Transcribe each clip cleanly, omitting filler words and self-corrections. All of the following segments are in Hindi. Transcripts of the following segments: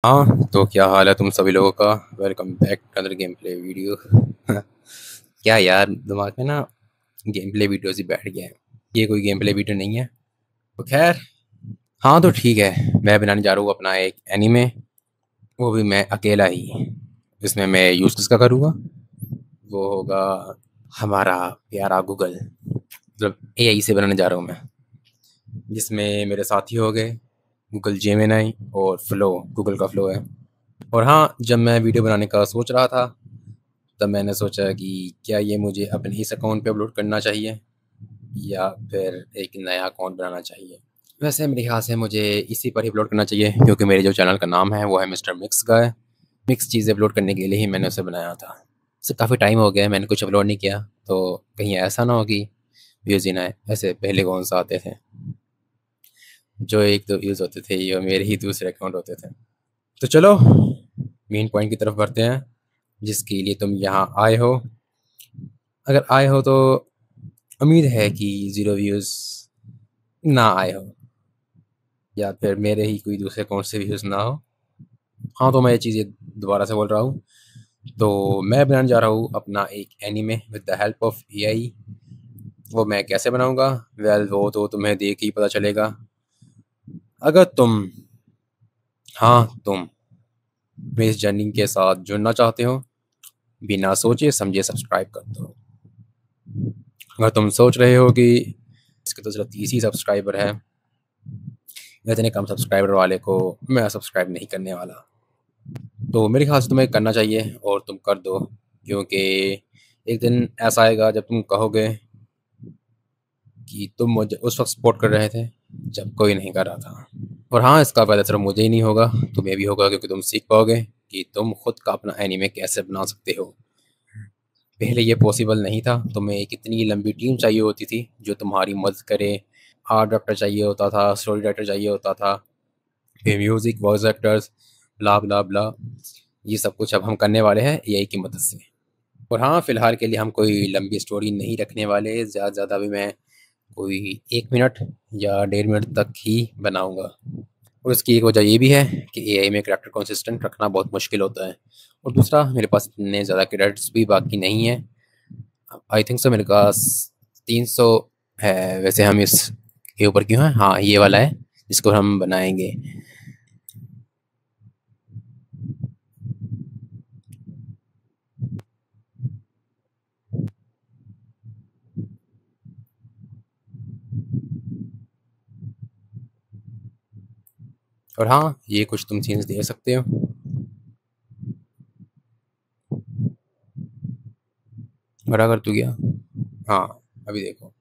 हाँ, तो क्या हाल है तुम सभी लोगों का। Welcome back to other game play video. क्या यार, दिमाग में ना गेम प्ले वीडियोस ही बैठ गए हैं। ये कोई गेम प्ले वीडियो नहीं है। तो खैर, हाँ तो ठीक है, मैं बनाने जा रहा हूँ अपना एक एनीमे। वो भी मैं अकेला ही। इसमें मैं यूज़ किसका करूँगा? वो होगा हमारा प्यारा गूगल, मतलब एआई से बनाने जा रहा हूँ मैं। जिसमें मेरे साथी हो गए गूगल जेमिनाई और फ्लो, गूगल का फ्लो है। और हाँ, जब मैं वीडियो बनाने का सोच रहा था तब मैंने सोचा कि क्या ये मुझे अपने इस अकाउंट पे अपलोड करना चाहिए या फिर एक नया अकाउंट बनाना चाहिए। वैसे मेरे ख्याल से मुझे इसी पर ही अपलोड करना चाहिए, क्योंकि मेरे जो चैनल का नाम है वो है मिस्टर मिक्स का है। मिक्स चीज़ें अपलोड करने के लिए ही मैंने उसे बनाया था। इसे काफ़ी टाइम हो गया है, मैंने कुछ अपलोड नहीं किया, तो कहीं ऐसा ना हो कि व्यूज़ ही ना आए। ऐसे पहले कौन सा आते थे, जो एक दो व्यूज़ होते थे ये मेरे ही दूसरे अकाउंट होते थे। तो चलो मेन पॉइंट की तरफ बढ़ते हैं, जिसके लिए तुम यहाँ आए हो। अगर आए हो तो उम्मीद है कि ज़ीरो व्यूज़ ना आए हो, या फिर मेरे ही कोई दूसरे अकाउंट से व्यूज़ ना हो। हाँ, तो मैं ये चीज़ें दोबारा से बोल रहा हूँ। तो मैं बनाने जा रहा हूँ अपना एक anime with the help of AI. वो मैं कैसे बनाऊँगा? वेल, वो तो तुम्हें देख ही पता चलेगा। अगर तुम, हाँ तुम इस जर्नी के साथ जुड़ना चाहते हो, बिना सोचे समझे सब्सक्राइब कर दो। अगर तुम सोच रहे हो कि इसके तो सिर्फ 30 ही सब्सक्राइबर है, इतने कम सब्सक्राइबर वाले को मैं सब्सक्राइब नहीं करने वाला, तो मेरे ख्याल से तुम्हें करना चाहिए और तुम कर दो। क्योंकि एक दिन ऐसा आएगा जब तुम कहोगे कि तुम मुझे उस वक्त सपोर्ट कर रहे थे जब कोई नहीं कर रहा था। और हाँ, इसका फायदा सिर्फ मुझे ही नहीं होगा, तुम्हें भी होगा, क्योंकि तुम सीख पाओगे कि तुम खुद का अपना एनीमे कैसे बना सकते हो। पहले ये पॉसिबल नहीं था, तुम्हें एक इतनी लंबी टीम चाहिए होती थी जो तुम्हारी मदद करे। आर्ट डायरेक्टर चाहिए होता था, स्टोरी राइटर चाहिए होता था, फिर म्यूज़िक, वॉइस एक्टर्स, ब्ला ब्ला ब्ला। ये सब कुछ अब हम करने वाले हैं एआई की मदद से। और हाँ, फ़िलहाल के लिए हम कोई लंबी स्टोरी नहीं रखने वाले, ज़्यादा से ज़्यादा भी मैं कोई 1 मिनट या 1.5 मिनट तक ही बनाऊँगा। और उसकी एक वजह ये भी है कि एआई में करैक्टर कंसिस्टेंट रखना बहुत मुश्किल होता है। और दूसरा, मेरे पास इतने ज़्यादा क्रेडिट्स भी बाकी नहीं है। आई थिंक सो मेरे पास 300 है। वैसे हम इस के ऊपर क्यों हैं? हाँ, ये वाला है जिसको हम बनाएंगे। और हाँ, ये कुछ तुम सीन्स दे सकते हो। और अगर तू गया, हाँ अभी देखो,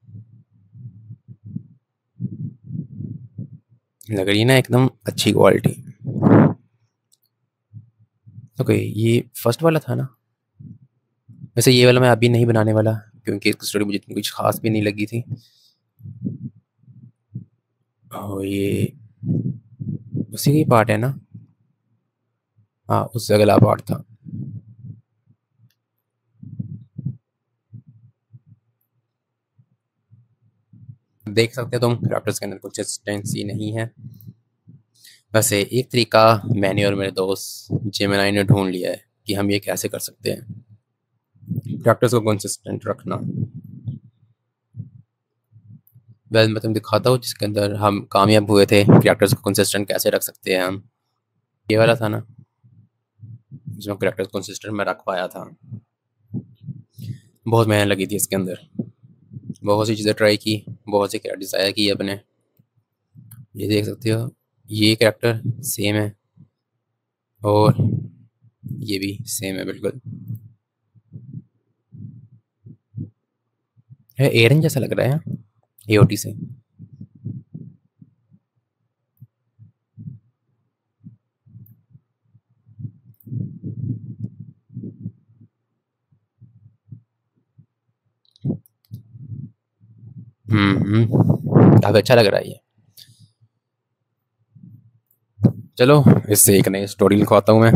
लग रही है ना एकदम अच्छी क्वालिटी। ओके, ये फर्स्ट वाला था ना। वैसे ये वाला मैं अभी नहीं बनाने वाला, क्योंकि इसकी स्टोरी मुझे इतनी कुछ खास भी नहीं लगी थी। और ये उसी की पार्ट है ना? हाँ, उससे अगला पार्ट था। देख सकते हो तुम, कैरेक्टर्स के अंदर कुछ कंसिस्टेंसी नहीं है। वैसे एक तरीका मैंने और मेरे दोस्त जेमिनाई ने ढूंढ लिया है कि हम ये कैसे कर सकते हैं कैरेक्टर्स को कंसिस्टेंट रखना। वेल, मैं तुम्हें दिखाता हूँ जिसके अंदर हम कामयाब हुए थे। कैरेक्टर्स को कंसिस्टेंट कैसे रख सकते हैं हम? ये वाला था ना, जिसमें कैरेक्टर्स कंसिस्टेंट मैं रख पाया था। बहुत मेहनत लगी थी इसके अंदर, बहुत सी चीज़ें ट्राई की, बहुत सी कैरेक्टर डिज़ाइन की अपने। ये देख सकते हो, ये कैरेक्टर सेम है और ये भी सेम है बिल्कुल। है, एरन जैसा लग रहा है एओटी से। काफ़ी अच्छा लग रहा है ये। चलो, इससे एक नई स्टोरी लिखवाता हूँ मैं।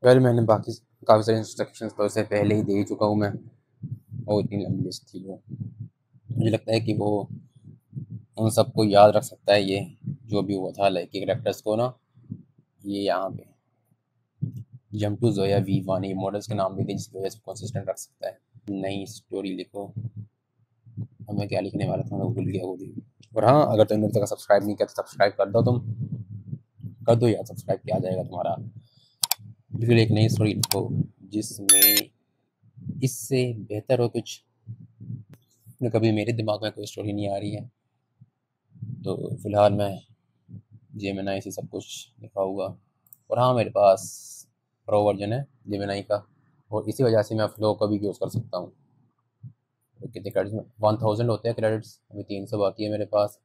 वेल, मैंने बाकी काफ़ी सारे इंस्ट्रक्शंस तो उससे पहले ही दे ही चुका हूँ मैं, और इतनी लंबी लिस्ट थी वो। मुझे लगता है कि वो उन सबको याद रख सकता है, ये जो भी हुआ था, लाइक कैरेक्टर्स को ना ये यहाँ पे जंप टू जोया V1 ये मॉडल्स के नाम भी थे जिसकी वजह से कंसिस्टेंट रख सकता है। नई स्टोरी लिखो। अब मैं क्या लिखने वाला था मैं भूल गया वो भी। और हाँ, अगर तुमने अभी तक सब्सक्राइब नहीं किया तो सब्सक्राइब कर दो। तुम कर दो यार, सब्सक्राइब किया जाएगा तुम्हारा। बिल्कुल एक नई स्टोरी लिखो जिसमें इससे बेहतर हो कुछ। कभी मेरे दिमाग में कोई स्टोरी नहीं आ रही है, तो फिलहाल मैं जेमिनाई से सब कुछ लिखा हुआ। और हाँ, मेरे पास प्रो वर्जन है जेमिनाई का, और इसी वजह से मैं फ्लो का भी यूज़ कर सकता हूँ। तो कितने क्रेडिट्स में 1000 होते हैं क्रेडिट्स, अभी 300 बाकी है मेरे पास।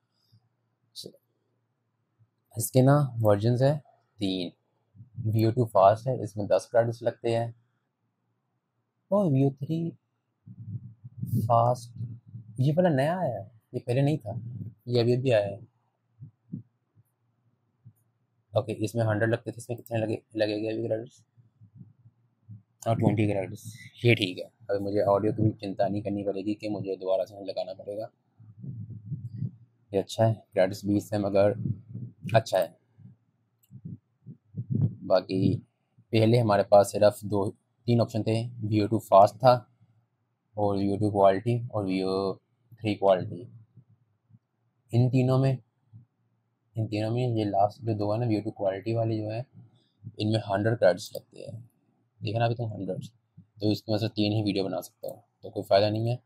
इसके ना वर्जन है 3। VO2 फास्ट है, इसमें 10 क्रेडिट्स लगते हैं। और VO3 फास्ट ये वाला नया आया है, ये पहले नहीं था, ये अभी अभी आया है। ओके, इसमें 100 लगते थे, इसमें कितने लगेंगे अभी क्रेडिट्स? और 20 क्रेडिट्स, ये ठीक है। अभी मुझे ऑडियो की भी चिंता नहीं करनी पड़ेगी कि मुझे दोबारा से लगाना पड़ेगा। ये अच्छा है, क्रेडिट्स 20 है मगर अच्छा है। बाकी पहले हमारे पास सिर्फ 2-3 ऑप्शन थे, VO2 फास्ट था, और VO2 क्वालिटी, और VO3 क्वालिटी। इन तीनों में ये लास्ट जो दो है ना, VO2 क्वालिटी वाली जो है, इनमें 100 क्रेडिट्स लगते हैं। देखा ना अभी तुम 100, तो इसकी वजह से 3 ही वीडियो बना सकता हो, तो कोई फ़ायदा नहीं है।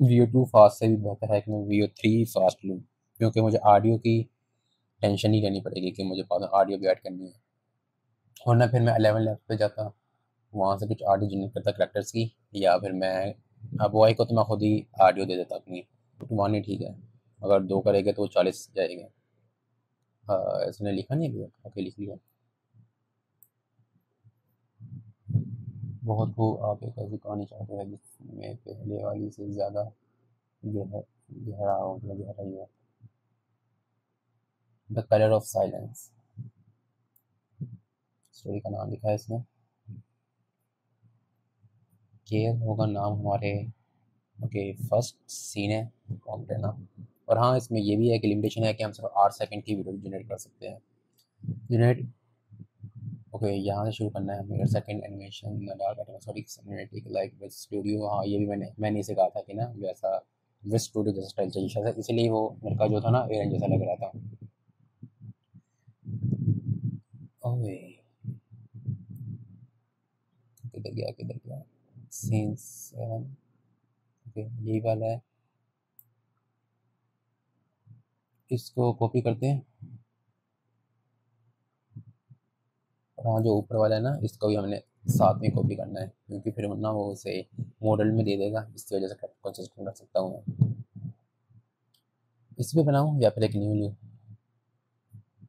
VO2 फास्ट से भी बेहतर है कि मैं VO3 फास्ट लूँ, क्योंकि मुझे ऑडियो की टेंशन नहीं लेनी पड़ेगी कि मुझे बाद में ऑडियो भी ऐड करनी है। और ना फिर मैं 11 लेवल पे जाता, वहाँ से कुछ ऑडियो जनरेट करता करेक्टर्स की, या फिर मैं अब वॉइस को तो मैं खुद ही ऑडियो दे देता अपनी। तो मान ठीक है, अगर 2 करेंगे तो 40 जाएंगे। हाँ, इसने लिखा नहीं अभी, ओके लिख लिया। बहुत को आप एक ऐसी कहानी चाहते हैं जिसमें पहले वाली से ज़्यादा गहरा हो, मतलब गहराई हो। The colour of silence story का नाम लिखा है इसमें। केयर होगा नाम हमारे। ओके, फर्स्ट सीन है कॉन्टेंट ना। और हाँ, इसमें ये भी है कि लिमिटेशन है कि हम सिर्फ 8 सेकंड की वीडियो जनरेट कर सकते हैं। जनरेट, ओके यहाँ से शुरू करना है। मेरा second animation dark atmospheric cinematic like with studio. हाँ, ये भी मैंने इसे कहा था कि ना वैसा विद स्टूडियो जैसा स्टाइल चाहिए शायद, इसलिए वो मेरे का जो था ना एयर जैसा लग रहा था। ओए किधर गया सीन 7। ओके, यही वाला है, इसको कॉपी करते हैं। और हाँ, जो ऊपर वाला है ना, इसको भी हमने साथ में कॉपी करना है, क्योंकि फिर ना वो उसे मॉडल में दे देगा, इसकी वजह से कंसिस्टेंट रख सकता हूँ मैं। इस पे बनाऊँ या फिर एक न्यू लूँ?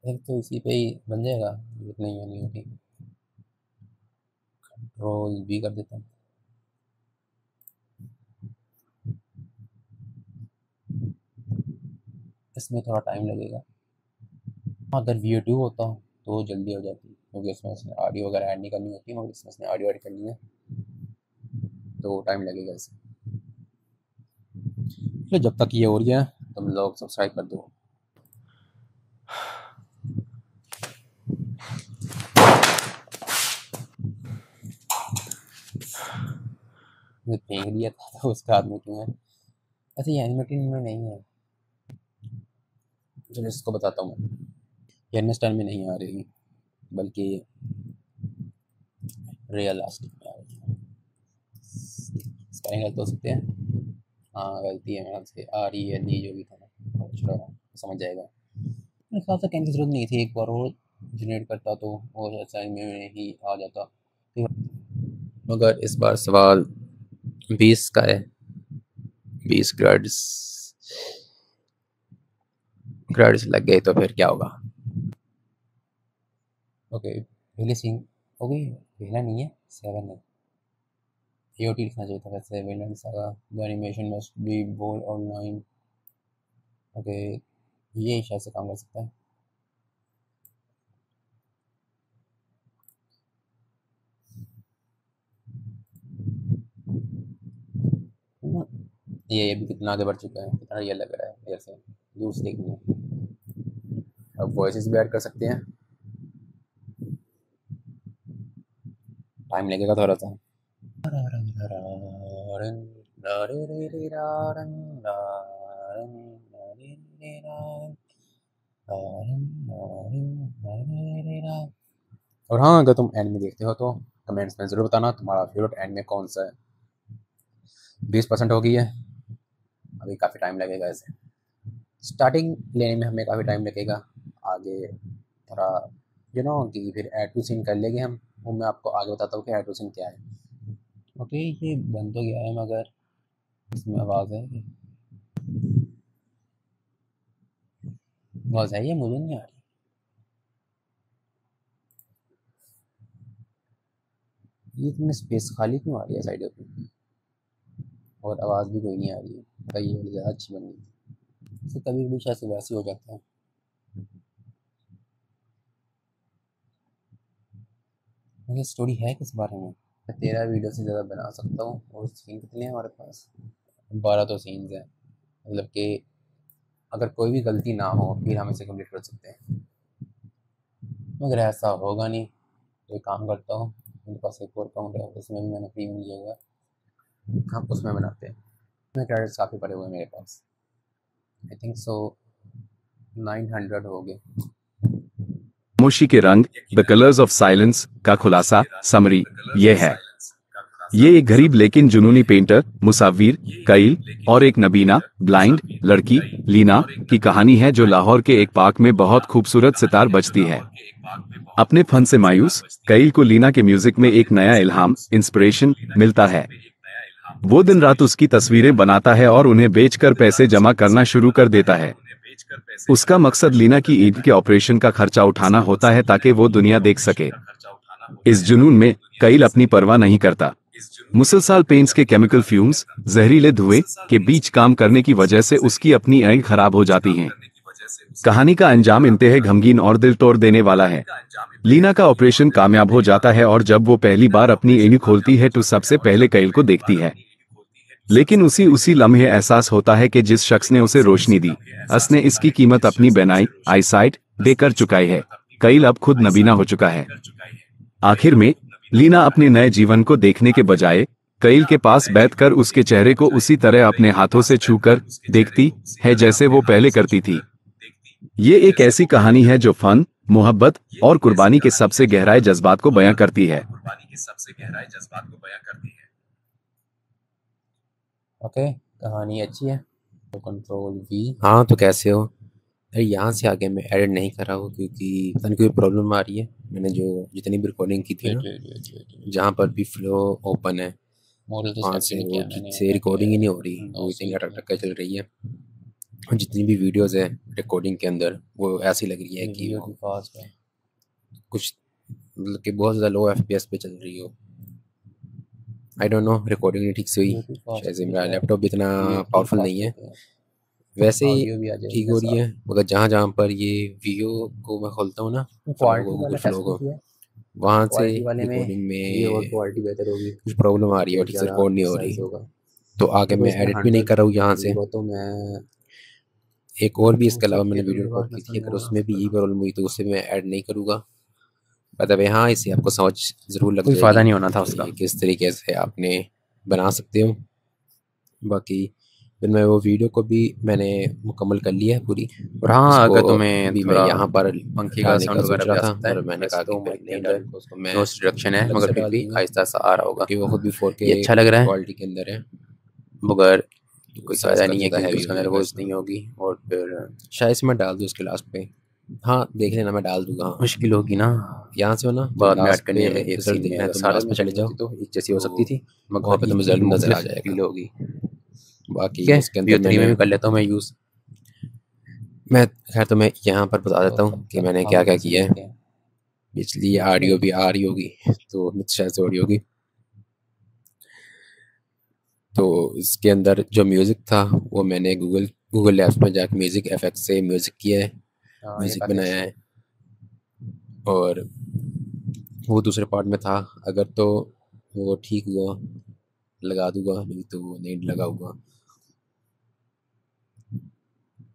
एक तो इसी पे ही बन जाएगा, जरूरत नहीं है न्यू की। कंट्रोल भी कर देता हूँ। इसमें थोड़ा टाइम लगेगा। हाँ, अगर VO2 होता तो जल्दी हो जाती, क्योंकि इसमें ऑडियो वगैरह ऐड नहीं करनी होती, मगर इसमें ऑडियो ऐड करनी है तो टाइम लगेगा इसे। तो जब तक ये हो रही है तुम लोग सब्सक्राइब कर दो। फेंक दिया था तो उसका हाथ में क्यों है? ऐसे ये एनिमेटेड में नहीं है, चलो इसको बताता हूँ मैं। ये एनिमे स्टाइल में नहीं आ रही, बल्कि रियलिस्टिक में आ रही है। स्पेलिंग गलत हो सकते हैं, हाँ गलती है मेरे से। RELE जो भी था ना, चलो समझ जाएगा। मेरे ख्याल से कहने की जरूरत नहीं थी, एक बार और जनरेट करता तो और ऐसा में ही आ जाता। मगर इस बार सवाल 20 का है, 20 क्रेडिट्स लग गए तो फिर क्या होगा? ओके, पहले सीन, ओके पहला नहीं है, 7 है। AOT लिखना चाहिए था वैसे। Villain saga the animation must be bold और लाइन। ओके, ये शायद से काम कर सकता है। ये अभी कितना आगे बढ़ चुका है, कितना रियल लग रहा है, जैसे दूर से देखने में। अब वॉइसेस भी ऐड कर सकते हैं। टाइम लगेगा थोड़ा सा। और हाँ, अगर तुम एनिमे देखते हो तो कमेंट्स में ज़रूर बताना तुम्हारा फेवरेट एनिमे कौन सा है। 20% हो गई है, अभी काफ़ी टाइम लगेगा इसे स्टार्टिंग लेने में, हमें काफ़ी टाइम लगेगा। आगे थोड़ा कि फिर ऐड टू सीन कर लेंगे हम, वो मैं आपको आगे बताता हूँ कि ऐड टू सीन क्या है। ओके, ये बंद तो गया है मगर इसमें आवाज़ है, आवाज़ है, ये मुझे नहीं आ रही। ये इतनी स्पेस खाली क्यों आ रही है साइड पे, और आवाज़ भी कोई नहीं आ रही है। तो ये वाली ज़्यादा अच्छी बन गई, इसे कभी भी शायद से वैसे हो जाता है। ये स्टोरी है किस बारे में? मैं 13 वीडियो से ज़्यादा बना सकता हूँ, और सीन कितने हैं हमारे पास? 12 तो सीन्स हैं, मतलब कि अगर कोई भी गलती ना हो फिर हम इसे कंप्लीट कर सकते हैं, मगर ऐसा होगा नहीं। तो एक काम करता हूँ, मेरे पास एक और अकाउंट है, उसमें भी मैंने प्रीमियम लिया हुआ है, हम उसमें बनाते हैं। उसमें क्रेडिट्स काफ़ी पड़े हुए हैं मेरे पास, आई थिंक सो 900 हो गए। खामोशी के रंग, द कलर्स ऑफ साइलेंस का खुलासा समरी ये है। ये एक गरीब लेकिन जुनूनी पेंटर मुसाविर कईल और एक नबीना ब्लाइंड लड़की लीना की कहानी है, जो लाहौर के एक पार्क में बहुत खूबसूरत सितार बजती है। अपने फन से मायूस कईल को लीना के म्यूजिक में एक नया इल्हाम इंस्पिरेशन मिलता है। वो दिन रात उसकी तस्वीरें बनाता है और उन्हें बेचकर पैसे जमा करना शुरू कर देता है। उसका मकसद लीना की ईद के ऑपरेशन का खर्चा उठाना होता है ताकि वो दुनिया देख सके। इस जुनून में कईल अपनी परवाह नहीं करता। मुसलसल पेंट्स के केमिकल फ्यूम्स जहरीले धुएं के बीच काम करने की वजह से उसकी अपनी आंखें खराब हो जाती हैं। कहानी का अंजाम इंतहा गमगीन और दिल तोड़ देने वाला है। लीना का ऑपरेशन कामयाब हो जाता है और जब वो पहली बार अपनी आंखें खोलती है तो सबसे पहले कईल को देखती है। लेकिन उसी उसी लम्हे एहसास होता है कि जिस शख्स ने उसे रोशनी दी, उसने इसकी कीमत अपनी बेनाई आईसाइट देकर चुकाई है। कईल अब खुद नबीना हो चुका है। आखिर में लीना अपने नए जीवन को देखने के बजाय कईल के पास बैठकर उसके चेहरे को उसी तरह अपने हाथों से छूकर देखती है जैसे वो पहले करती थी। ये एक ऐसी कहानी है जो फन, मोहब्बत और कुर्बानी के सबसे गहराए जज्बात को बयां करती है। ओके, कहानी अच्छी है। तो कंट्रोल वी। हाँ, तो कैसे हो? अरे यहाँ से आगे मैं एडिट नहीं कर रहा हूँ क्योंकि पता नहीं कोई प्रॉब्लम आ रही है। मैंने जो जितनी भी रिकॉर्डिंग की थी ना, जहाँ पर भी फ्लो ओपन है वहाँ से वो ठीक से रिकॉर्डिंग ही नहीं हो रही, वो इतनी अटक अटक चल रही है। और जितनी भी वीडियोस है रिकॉर्डिंग के अंदर वो ऐसी लग रही है कि वो कुछ मतलब कि बहुत ज़्यादा लो FPS पे चल रही हो। आई डोंट नो, रिकॉर्डिंग नहीं ठीक से हुई, शायद से मेरा लैपटॉप भी इतना पावरफुल नहीं है। वैसे ही ठीक हो रही है, मगर जहाँ जहाँ पर ये वीडियो को मैं खोलता हूँ ना, गूगल फ्लो को, वहाँ से रिकॉर्डिंग में कुछ प्रॉब्लम आ रही है, ठीक से रिकॉर्ड नहीं हो रही। तो आगे मैं एडिट भी नहीं कर रहा हूँ यहाँ से। तो मैं एक और भी इसके अलावा मैंने वीडियो रिकॉर्ड की थी, अगर उसमें भी यही प्रॉब्लम हुई तो उसे मैं ऐड नहीं करूँगा। मतलब हाँ, इससे आपको समझ ज़रूर लग जाएगी, कोई फ़ायदा नहीं होना था उसका, किस तरीके से आपने बना सकते हो। बाकी फिर मैं वो वीडियो को भी मैंने मुकम्मल कर लिया है पूरी। और हाँ, अगर तुम्हें भी मैं यहाँ पर पंखे का साउंड वगैरह भी आ सकता है, और मैंने कहा कि फिर नहीं डालूंगा उसको मैं, नॉइस रिडक्शन है, मगर फिर भी आहिस्ता आहिस्ता आ रहा होगा, कि वो खुद भी 4K ये अच्छा लग रहा है क्वालिटी के अंदर है, मगर कोई फ़ायदा नहीं है क्योंकि उसके अंदर वॉइस नहीं होगी। और फिर शायद से मैं डाल दूँ उसके लास्ट पे। हाँ, देख लेना, मैं डाल दूंगा। मुश्किल होगी ना यहाँ से, हो ना बाद में ऐड करने में, एक रिजल्ट देखना है तो लास्ट में चले जाओ, तो एक जैसी हो सकती थी, मगर वहाँ पे तुम्हें रिजल्ट नजर आ जाएगा होगी। बाकी इसके अंदर View 3 में भी कर लेता हूँ मैं यूज़। मैं खैर तुम्हें यहाँ पर बता देता हूँ कि मैंने क्या क्या किया है। पिछली ऑडियो भी आ रही होगी तो शायद से ऑडियो होगी। तो इसके अंदर जो म्यूज़िक था वो मैंने गूगल लैब्स में जाकर म्यूज़िक एफएक्स से म्यूज़िक किया है, म्यूज़िक बनाया है। और वो दूसरे पार्ट में था, अगर तो वो ठीक हुआ लगा दूंगा, नहीं तो वो नहीं लगा हुआ।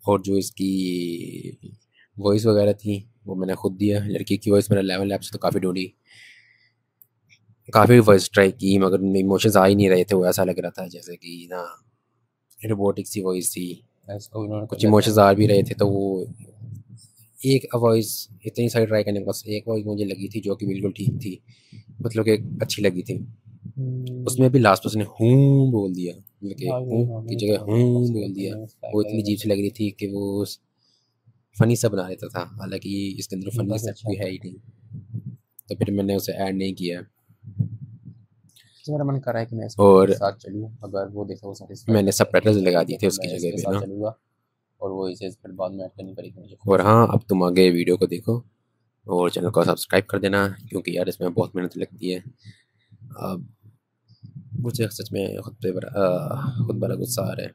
और जो इसकी वॉइस वगैरह थी वो मैंने खुद दिया। लड़की की वॉइस मैंने 11 लैब से तो काफ़ी ढूंढी, काफ़ी वॉइस ट्राई की मगर उनमें इमोशंस आ ही नहीं रहे थे। वो ऐसा लग रहा था जैसे कि ना रोबोटिक सी वॉइस थी। इसको उन्होंने कुछ इमोशंस आ भी रहे थे, तो वो एक वॉइस, इतनी सारी ट्राई करने के बाद एक वॉइस मुझे लगी थी जो कि बिल्कुल ठीक थी, मतलब कि अच्छी लगी थी। उसमें भी लास्ट में उसने हूँ बोल दिया, मतलब कि हूँ की जगह हूँ बोल दिया। वो इतनी अजीब सी लग रही थी कि वो फनी सा बना देता था, हालांकि इसके अंदर फनी सा कोई है ही नहीं। तो फिर मैंने उसे ऐड नहीं किया। मेरा मन कर रहा है कि मैं इसके और साथ चलूँ, अगर वो देखो सैटिस्फाई मैंने करता है सबटाइटल्स तो लगा ठीक दिए है, थे फिर उसकी मैं जगह इसके पे साथ ना। चलूँगा और वो इसे फिर बाद में ऐड करनी पड़ेगी मुझे। और हाँ, अब तुम आगे वीडियो को देखो और चैनल को सब्सक्राइब कर देना, क्योंकि यार इसमें बहुत मेहनत लगती है। अब मुझे सच में खुद बड़ा गुस्सा आ रहा है,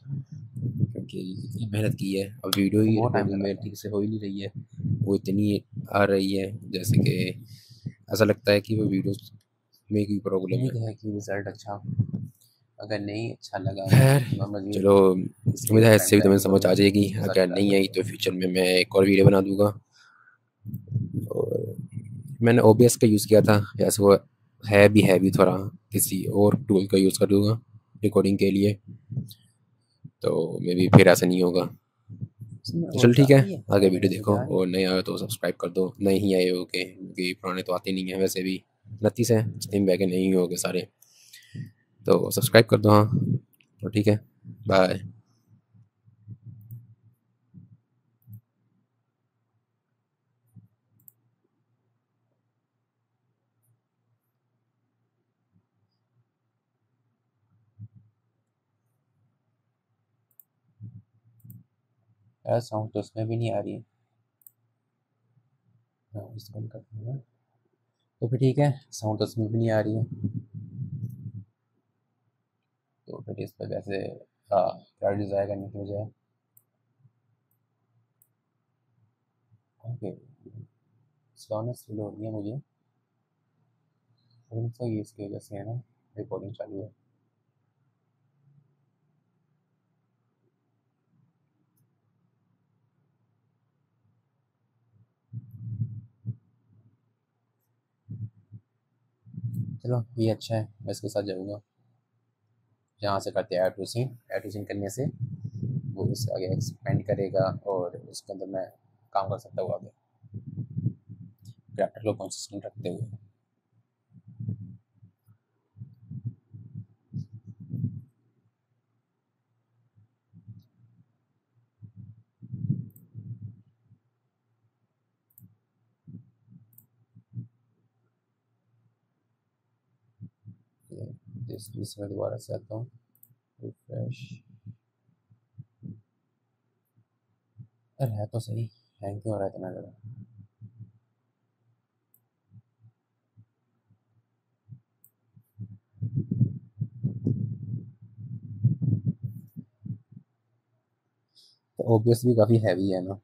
क्योंकि इतनी मेहनत की है, अब वीडियो ही बहुत टाइम रिकॉर्डिंग लगा में था। ठीक से हो ही नहीं रही है। वो इतनी आ रही है जैसे कि ऐसा लगता है कि वो वीडियो में कोई प्रॉब्लम उम्मीद है। है कि रिजल्ट अच्छा, अगर नहीं अच्छा लगा खैर तो मैं मज़ीद चलो, इसके उम्मीद लिए है टाइम इससे भी तुम्हें ट्रैवल समझ आ करूँगा, जाएगी। उसके साथ अगर ट्राई नहीं आई तो करूँगा। फ्यूचर में मैं एक और वीडियो बना दूंगा। और मैंने ओबीएस का यूज़ किया था, जैसे वो है भी थोड़ा, किसी और टूल का यूज़ कर दूंगा रिकॉर्डिंग के लिए, तो मे बी फिर ऐसा नहीं होगा। इसमें तो और चल ठीक है, जा रही है, आगे 5 वीडियो मिनट से देखो जा रही है। और नहीं आए तो सब्सक्राइब कर दो। नहीं आए हो के, क्योंकि पुराने तो आते नहीं हैं वैसे भी, 29 हैं जितने भी बैगे नहीं हो गए सारे, तो सब्सक्राइब कर दो। हाँ तो ठीक है, बाय। यार साउंड तो इसमें भी नहीं आ रही है। हाँ, इसको बंद कर दूँगा। तो फिर ठीक है, साउंड तो इसमें भी नहीं आ रही है, तो फिर इस पर कैसे क्या डिज़ाइन करने की बजाय। ओके, स्लोनेस फील हो रही है मुझे, तो ये इसकी वजह से है ना, रिकॉर्डिंग चालू है। चलो ये अच्छा है, मैं इसके साथ जाऊँगा। यहाँ से करते हैं ऐड टू सीन करने से वो उससे आगे एक्सपेंड करेगा और उसके अंदर मैं काम कर सकता हूँ आगे, कैरेक्टर को कंसिस्टेंट रखते हुए। इसमें दोबारा से आता हूँ, रिफ्रेश। अरे है तो सही, हैंग क्यों हो रहा है इतना ज़्यादा। तो ओबीएस भी काफ़ी हैवी है ना।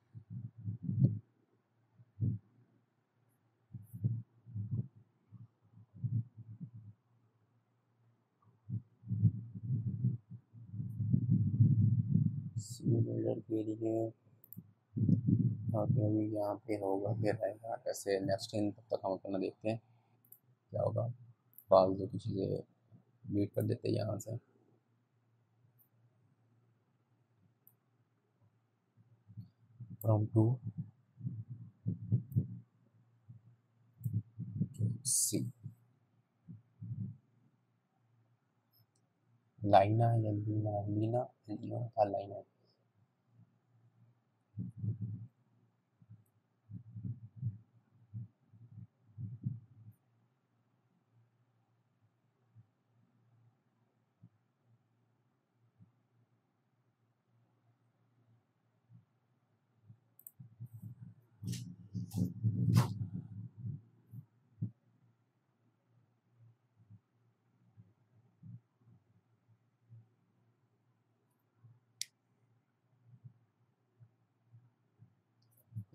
सिमुलेटर के लिए अभी यहाँ पे होगा, फिर रहेगा कैसे नेक्स्ट इन, तब तक हम अपना देखते हैं क्या होगा। फालतू की चीज़ें डिलीट कर देते हैं यहाँ से। फ्रॉम टू सी लाइना या लीना, लीना लीना था लाइना।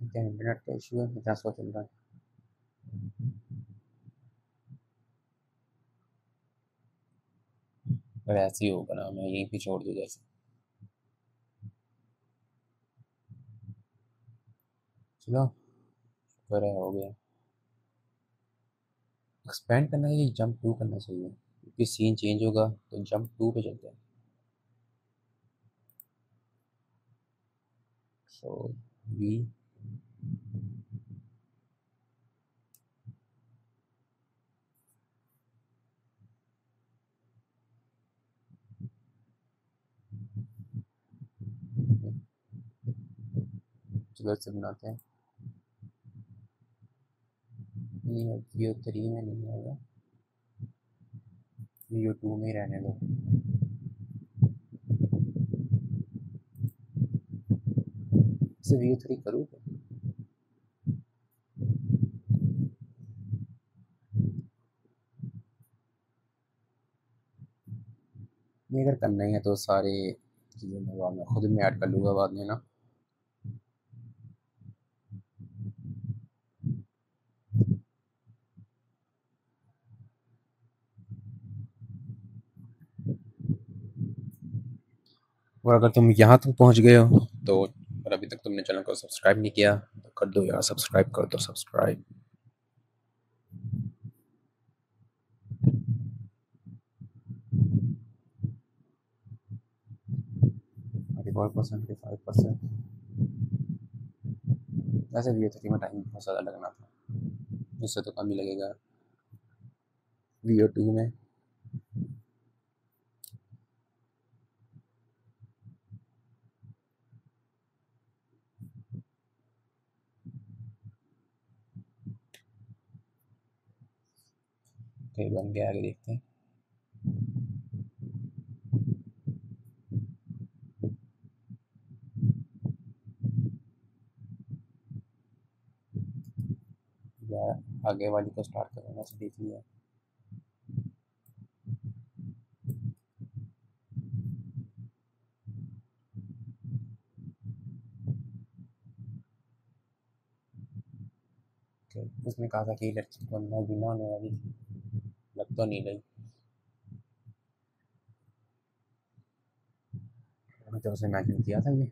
क्या इंटरनेट का इशू है, इतना स्लो चल रहा है। पर ऐसे ही होगा ना, मैं यहीं पे छोड़ दूँ जैसे। चलो शुक्र है हो गया। एक्सपेंड करना है, जंप टू करना चाहिए क्योंकि सीन चेंज होगा, तो जंप टू पे चलते हैं। सो वी चलो से बनाते हैं। नहीं, वीओ थ्री में नहीं आएगा, वीओ टू में ही रहने दो। इसे वीओ थ्री करूँ क्या? नहीं, अगर करना ही है तो सारे चीज़ें मैं बाद में खुद में ऐड कर लूँगा बाद में ना। और अगर तुम यहाँ तक पहुँच गए हो तो, और अभी तक तुमने चैनल को सब्सक्राइब नहीं किया तो कर दो यार, सब्सक्राइब कर दो, सब्सक्राइब। अभी 4%, 5%। वैसे वीओ थ्री में टाइम बहुत ज़्यादा लगना था, उससे तो कम ही लगेगा वीओ टू में। कहीं बन गया, आगे देखते हैं। या आगे वाली को स्टार्ट करूँगा, से देख लिया। उसने कहा था कि लड़की को अंदर बिना होने वाली थी, लग तो नहीं रही। मैंने तो उसे इमेजिन किया था ये।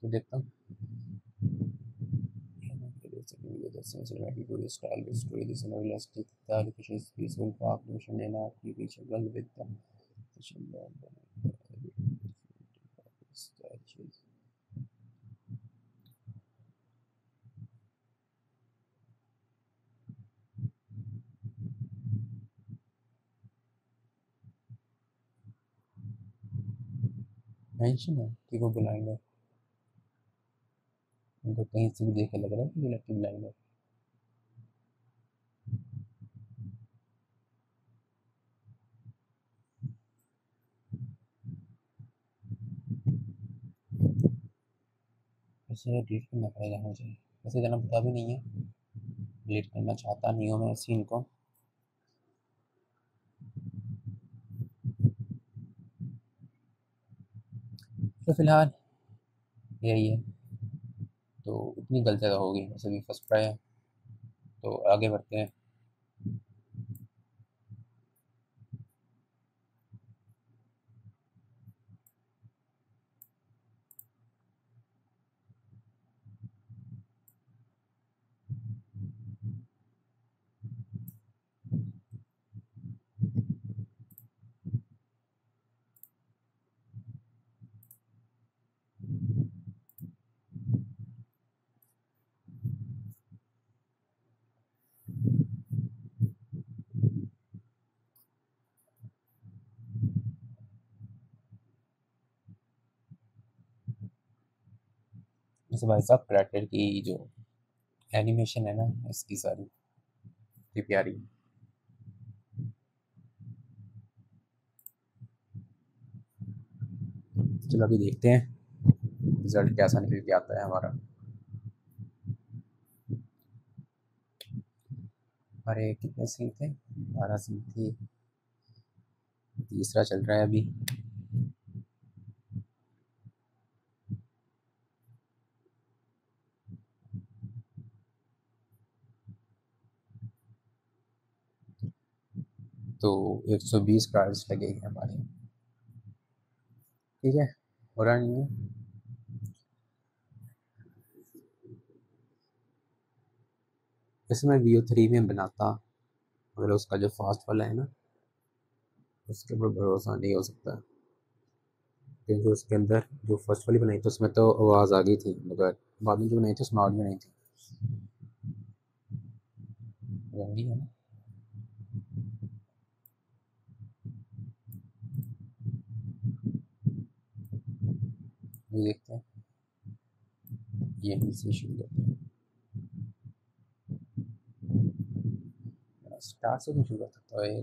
तो देखता हूँ। मेंशन है कि वो ब्लाइंड है, उनको कहीं से भी देख के लग रहा है कि ये लड़की ब्लाइंड है। वैसे डिलीट करना पड़ेगा मुझे, वैसे ज़्यादा पता भी नहीं है, डिलीट करना चाहता नहीं हूँ मैं इस सीन को। तो फिलहाल यही है, तो इतनी गलत जगह होगी, वैसे भी फर्स्ट ट्राई है, तो आगे बढ़ते हैं। वैसे भाई साहब कैरेक्टर की जो एनिमेशन है ना इसकी सारी इतनी प्यारी। चलो अभी देखते हैं रिजल्ट कैसा निकल के आता है हमारा। अरे कितने सीन थे, 12 सीन थे, तीसरा चल रहा है अभी। तो 120 कार्ड्स लगेंगे हमारे, ठीक है, हो रहा नहीं है। वैसे मैं VO3 में बनाता, मगर उसका जो फास्ट वाला है ना, उसके ऊपर भरोसा नहीं हो सकता, क्योंकि उसके अंदर जो फर्स्ट वाली बनाई थी उसमें तो आवाज़ आ गई थी, मगर बाद में जो बनाई थी उसमें आवाज़ भी नहीं थी। रंगी है ना, ये देखते हैं, ये से शुरू करते हैं। स्टार्ट से नहीं शुरू कर सकता है।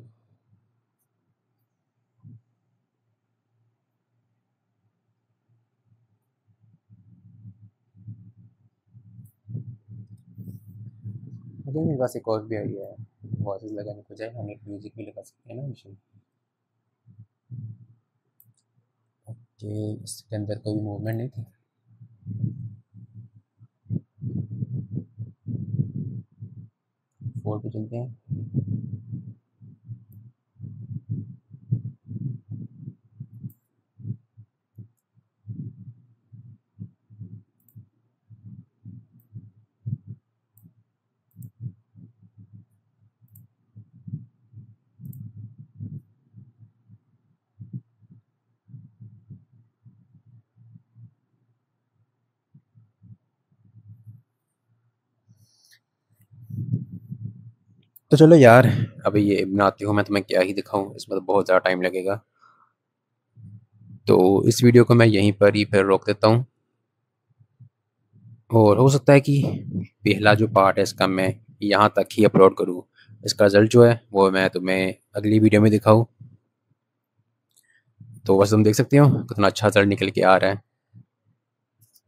अगर मेरे पास एक और भी आइडिया है, वॉइस लगाने को जाए, हम एक म्यूजिक भी लगा सकते हैं ना मशीन। ओके, इसके अंदर कोई मूवमेंट नहीं थी। फोर पे चलते हैं। तो चलो यार, अभी ये बनाती हूँ मैं, तुम्हें क्या ही दिखाऊँ, इसमें तो बहुत ज़्यादा टाइम लगेगा। तो इस वीडियो को मैं यहीं पर ही फिर रोक देता हूँ, और हो सकता है कि पहला जो पार्ट है इसका मैं यहाँ तक ही अपलोड करूँ। इसका रिज़ल्ट जो है वो मैं तुम्हें अगली वीडियो में दिखाऊँ। तो बस तुम देख सकते हो कितना अच्छा रिज़ल्ट निकल के आ रहा है।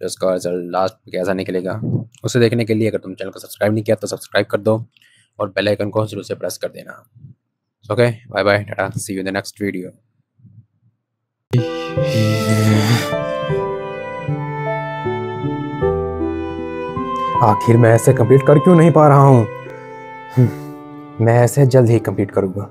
तो इसका रिज़ल्ट लास्ट में कैसा निकलेगा उसे देखने के लिए अगर तुम चैनल को सब्सक्राइब नहीं किया तो सब्सक्राइब कर दो, और बेल आइकन को जरूर से प्रेस कर देना। Okay, bye bye, tata, see you in the next video. आखिर मैं ऐसे कंप्लीट कर क्यों नहीं पा रहा हूँ? मैं ऐसे जल्द ही कंप्लीट करूँगा।